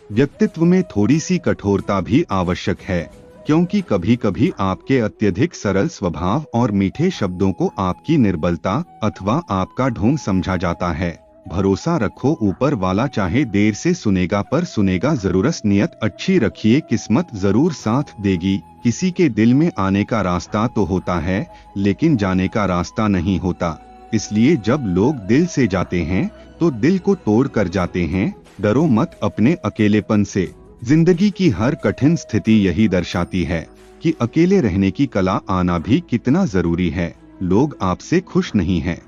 व्यक्तित्व में थोड़ी सी कठोरता भी आवश्यक है, क्योंकि कभी कभी आपके अत्यधिक सरल स्वभाव और मीठे शब्दों को आपकी निर्बलता अथवा आपका ढोंग समझा जाता है। भरोसा रखो, ऊपर वाला चाहे देर से सुनेगा पर सुनेगा जरूर। नियत अच्छी रखिए, किस्मत जरूर साथ देगी। किसी के दिल में आने का रास्ता तो होता है, लेकिन जाने का रास्ता नहीं होता। इसलिए जब लोग दिल से जाते हैं तो दिल को तोड़ कर जाते हैं। डरो मत अपने अकेलेपन से। जिंदगी की हर कठिन स्थिति यही दर्शाती है कि अकेले रहने की कला आना भी कितना जरूरी है। लोग आपसे खुश नहीं हैं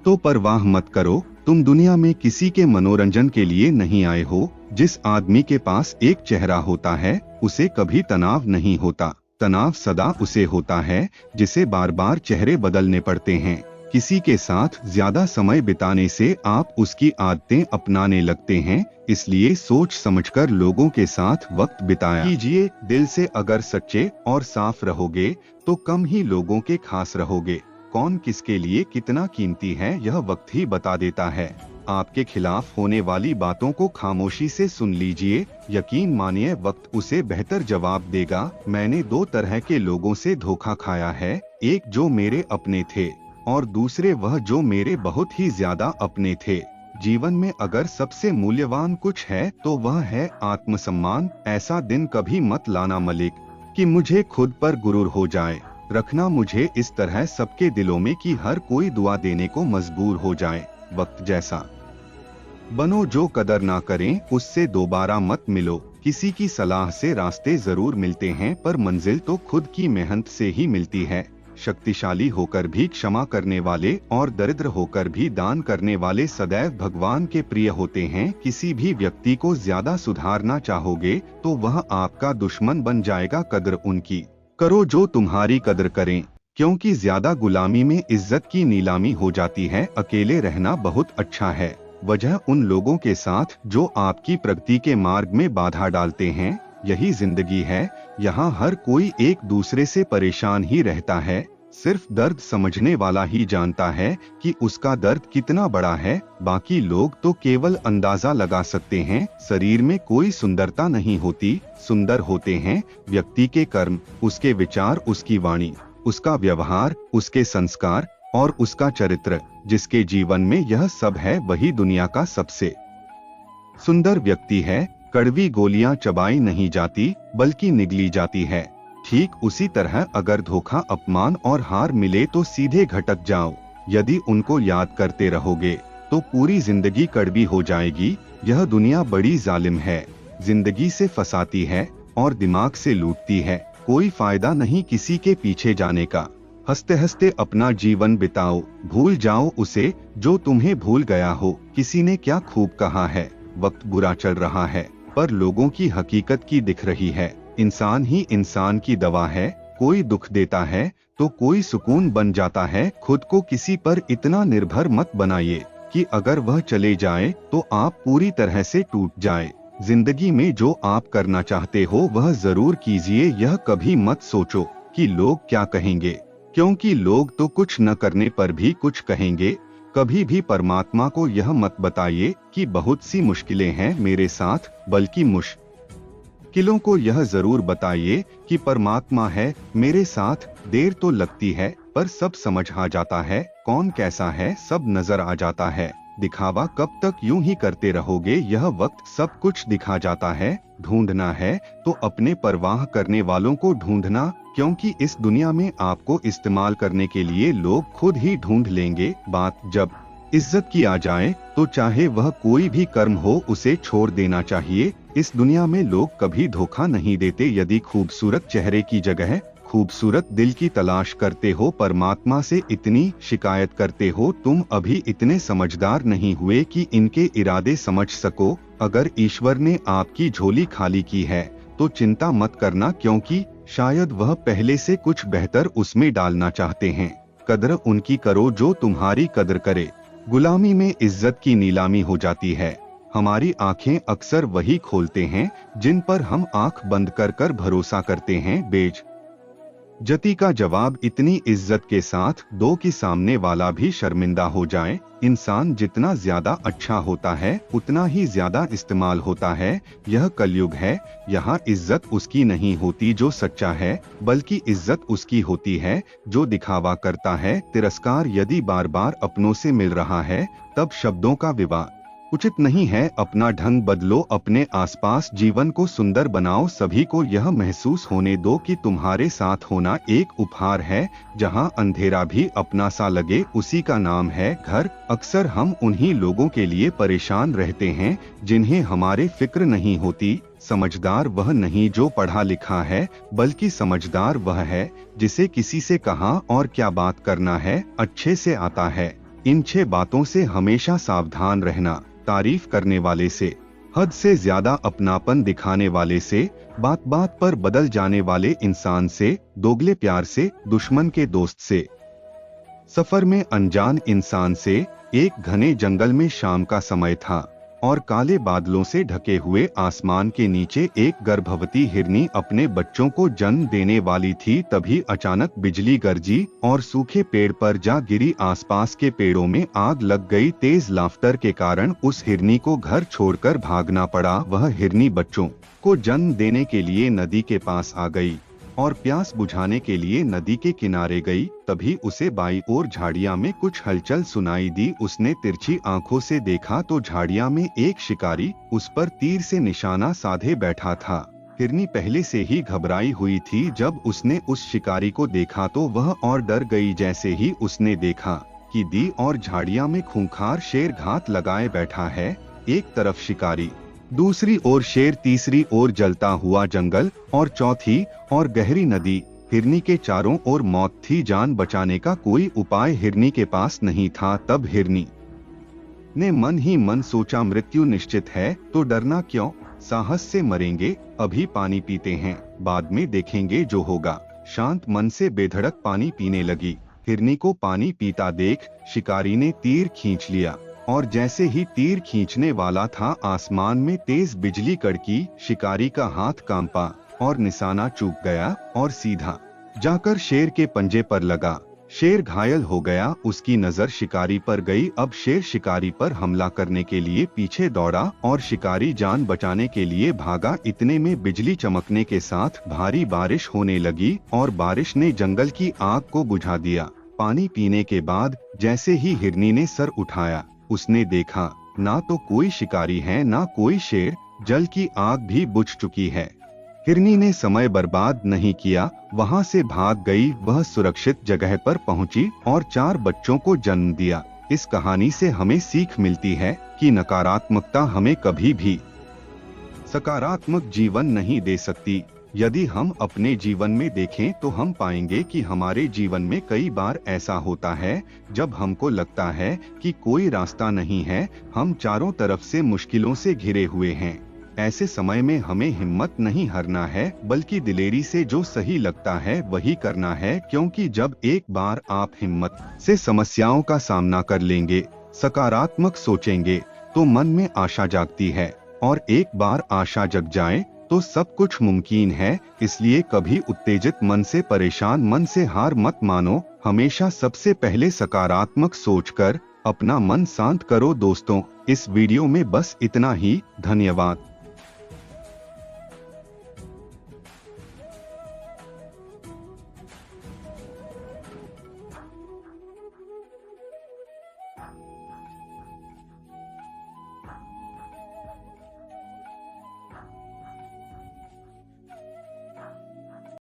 तो परवाह मत करो, तुम दुनिया में किसी के मनोरंजन के लिए नहीं आए हो। जिस आदमी के पास एक चेहरा होता है उसे कभी तनाव नहीं होता। तनाव सदा उसे होता है जिसे बार बार चेहरे बदलने पड़ते हैं। किसी के साथ ज्यादा समय बिताने से आप उसकी आदतें अपनाने लगते हैं। इसलिए सोच समझकर लोगों के साथ वक्त बिताया कीजिए। दिल से अगर सच्चे और साफ रहोगे तो कम ही लोगों के खास रहोगे। कौन किसके लिए कितना कीमती है यह वक्त ही बता देता है। आपके खिलाफ होने वाली बातों को खामोशी से सुन लीजिए। यकीन मानिए वक्त उसे बेहतर जवाब देगा। मैंने दो तरह के लोगों से धोखा खाया है, एक जो मेरे अपने थे और दूसरे वह जो मेरे बहुत ही ज्यादा अपने थे। जीवन में अगर सबसे मूल्यवान कुछ है तो वह है आत्मसम्मान। ऐसा दिन कभी मत लाना मलिक कि मुझे खुद पर गुरूर हो जाए। रखना मुझे इस तरह सबके दिलों में कि हर कोई दुआ देने को मजबूर हो जाए। वक्त जैसा बनो, जो कदर ना करें उससे दोबारा मत मिलो। किसी की सलाह से रास्ते जरूर मिलते हैं पर मंजिल तो खुद की मेहनत से ही मिलती है। शक्तिशाली होकर भी क्षमा करने वाले और दरिद्र होकर भी दान करने वाले सदैव भगवान के प्रिय होते हैं। किसी भी व्यक्ति को ज्यादा सुधारना चाहोगे तो वह आपका दुश्मन बन जाएगा। कदर उनकी करो जो तुम्हारी कदर करें, क्योंकि ज्यादा गुलामी में इज्जत की नीलामी हो जाती है। अकेले रहना बहुत अच्छा है। वजह उन लोगों के साथ जो आपकी प्रगति के मार्ग में बाधा डालते हैं। यही जिंदगी है, यहाँ हर कोई एक दूसरे से परेशान ही रहता है। सिर्फ दर्द समझने वाला ही जानता है कि उसका दर्द कितना बड़ा है। बाकी लोग तो केवल अंदाजा लगा सकते हैं। शरीर में कोई सुंदरता नहीं होती, सुंदर होते हैं व्यक्ति के कर्म, उसके विचार, उसकी वाणी, उसका व्यवहार, उसके संस्कार और उसका चरित्र। जिसके जीवन में यह सब है वही दुनिया का सबसे सुंदर व्यक्ति है। कड़वी गोलियां चबाई नहीं जाती बल्कि निगली जाती है। ठीक उसी तरह अगर धोखा, अपमान और हार मिले तो सीधे घटक जाओ। यदि उनको याद करते रहोगे तो पूरी जिंदगी कड़वी हो जाएगी। यह दुनिया बड़ी जालिम है, जिंदगी से फंसाती है और दिमाग से लूटती है। कोई फायदा नहीं किसी के पीछे जाने का। हंसते हंसते अपना जीवन बिताओ, भूल जाओ उसे जो तुम्हें भूल गया हो। किसी ने क्या खूब कहा है, वक्त बुरा चल रहा है पर लोगों की हकीकत की दिख रही है। इंसान ही इंसान की दवा है। कोई दुख देता है तो कोई सुकून बन जाता है। खुद को किसी पर इतना निर्भर मत बनाइए कि अगर वह चले जाए तो आप पूरी तरह से टूट जाए। जिंदगी में जो आप करना चाहते हो वह जरूर कीजिए। यह कभी मत सोचो कि लोग क्या कहेंगे, क्योंकि लोग तो कुछ न करने पर भी कुछ कहेंगे। कभी भी परमात्मा को यह मत बताइए कि बहुत सी मुश्किलें हैं मेरे साथ, बल्कि मुश्किलों को यह जरूर बताइए कि परमात्मा है मेरे साथ। देर तो लगती है पर सब समझ आ जाता है। कौन कैसा है सब नजर आ जाता है। दिखावा कब तक यूं ही करते रहोगे, यह वक्त सब कुछ दिखा जाता है। ढूंढना है तो अपने परवाह करने वालों को ढूंढना, क्योंकि इस दुनिया में आपको इस्तेमाल करने के लिए लोग खुद ही ढूंढ लेंगे। बात जब इज्जत की आ जाए तो चाहे वह कोई भी कर्म हो उसे छोड़ देना चाहिए। इस दुनिया में लोग कभी धोखा नहीं देते। यदि खूबसूरत चेहरे की जगह खूबसूरत दिल की तलाश करते हो, परमात्मा से इतनी शिकायत करते हो, तुम अभी इतने समझदार नहीं हुए कि इनके इरादे समझ सको। अगर ईश्वर ने आपकी झोली खाली की है तो चिंता मत करना, क्योंकि शायद वह पहले से कुछ बेहतर उसमें डालना चाहते हैं। कदर उनकी करो जो तुम्हारी कदर करे। गुलामी में इज्जत की नीलामी हो जाती है। हमारी आंखें अक्सर वही खोलते हैं जिन पर हम आंख बंद कर भरोसा करते हैं। जति का जवाब इतनी इज्जत के साथ दो कि सामने वाला भी शर्मिंदा हो जाए। इंसान जितना ज्यादा अच्छा होता है उतना ही ज्यादा इस्तेमाल होता है। यह कलयुग है। यहाँ इज्जत उसकी नहीं होती जो सच्चा है, बल्कि इज्जत उसकी होती है जो दिखावा करता है। तिरस्कार यदि बार बार अपनों से मिल रहा है तब शब्दों का विवाद उचित नहीं है। अपना ढंग बदलो, अपने आसपास जीवन को सुंदर बनाओ। सभी को यह महसूस होने दो कि तुम्हारे साथ होना एक उपहार है। जहां अंधेरा भी अपना सा लगे, उसी का नाम है घर। अक्सर हम उन्हीं लोगों के लिए परेशान रहते हैं जिन्हें हमारे फिक्र नहीं होती। समझदार वह नहीं जो पढ़ा लिखा है, बल्कि समझदार वह है जिसे किसी से कहाँ और क्या बात करना है अच्छे से आता है। इन 6 बातों से हमेशा सावधान रहना। तारीफ करने वाले से, हद से ज्यादा अपनापन दिखाने वाले से, बात बात पर बदल जाने वाले इंसान से, दोगले प्यार से, दुश्मन के दोस्त से, सफर में अनजान इंसान से। एक घने जंगल में शाम का समय था और काले बादलों से ढके हुए आसमान के नीचे एक गर्भवती हिरनी अपने बच्चों को जन्म देने वाली थी। तभी अचानक बिजली गरजी और सूखे पेड़ पर जा गिरी। आसपास के पेड़ों में आग लग गई। तेज लाफ्टर के कारण उस हिरनी को घर छोड़कर भागना पड़ा। वह हिरनी बच्चों को जन्म देने के लिए नदी के पास आ गई और प्यास बुझाने के लिए नदी के किनारे गई। तभी उसे बाईं ओर झाड़ियां में कुछ हलचल सुनाई दी। उसने तिरछी आंखों से देखा तो झाड़ियां में एक शिकारी उस पर तीर से निशाना साधे बैठा था। हिरनी पहले से ही घबराई हुई थी। जब उसने उस शिकारी को देखा तो वह और डर गई। जैसे ही उसने देखा कि दी और झाड़ियां में खूंखार शेर घात लगाए बैठा है, एक तरफ शिकारी, दूसरी ओर शेर, तीसरी ओर जलता हुआ जंगल और चौथी और गहरी नदी। हिरनी के चारों ओर मौत थी। जान बचाने का कोई उपाय हिरनी के पास नहीं था। तब हिरनी ने मन ही मन सोचा, मृत्यु निश्चित है तो डरना क्यों, साहस से मरेंगे। अभी पानी पीते हैं, बाद में देखेंगे जो होगा। शांत मन से बेधड़क पानी पीने लगी। हिरनी को पानी पीता देख शिकारी ने तीर खींच लिया और जैसे ही तीर खींचने वाला था, आसमान में तेज बिजली कड़की। शिकारी का हाथ कांपा और निशाना चूक गया और सीधा जाकर शेर के पंजे पर लगा। शेर घायल हो गया। उसकी नजर शिकारी पर गई। अब शेर शिकारी पर हमला करने के लिए पीछे दौड़ा और शिकारी जान बचाने के लिए भागा। इतने में बिजली चमकने के साथ भारी बारिश होने लगी और बारिश ने जंगल की आग को बुझा दिया। पानी पीने के बाद जैसे ही हिरनी ने सर उठाया, उसने देखा ना तो कोई शिकारी है ना कोई शेर। जल की आग भी बुझ चुकी है। हिरनी ने समय बर्बाद नहीं किया, वहां से भाग गई। वह सुरक्षित जगह पर पहुंची और 4 बच्चों को जन्म दिया। इस कहानी से हमें सीख मिलती है कि नकारात्मकता हमें कभी भी सकारात्मक जीवन नहीं दे सकती। यदि हम अपने जीवन में देखें तो हम पाएंगे कि हमारे जीवन में कई बार ऐसा होता है जब हमको लगता है कि कोई रास्ता नहीं है, हम चारों तरफ से मुश्किलों से घिरे हुए हैं। ऐसे समय में हमें हिम्मत नहीं हारना है, बल्कि दिलेरी से जो सही लगता है वही करना है। क्योंकि जब एक बार आप हिम्मत से समस्याओं का सामना कर लेंगे, सकारात्मक सोचेंगे, तो मन में आशा जागती है और एक बार आशा जग जाए तो सब कुछ मुमकिन है। इसलिए कभी उत्तेजित मन से, परेशान मन से हार मत मानो। हमेशा सबसे पहले सकारात्मक सोचकर अपना मन शांत करो। दोस्तों, इस वीडियो में बस इतना ही। धन्यवाद।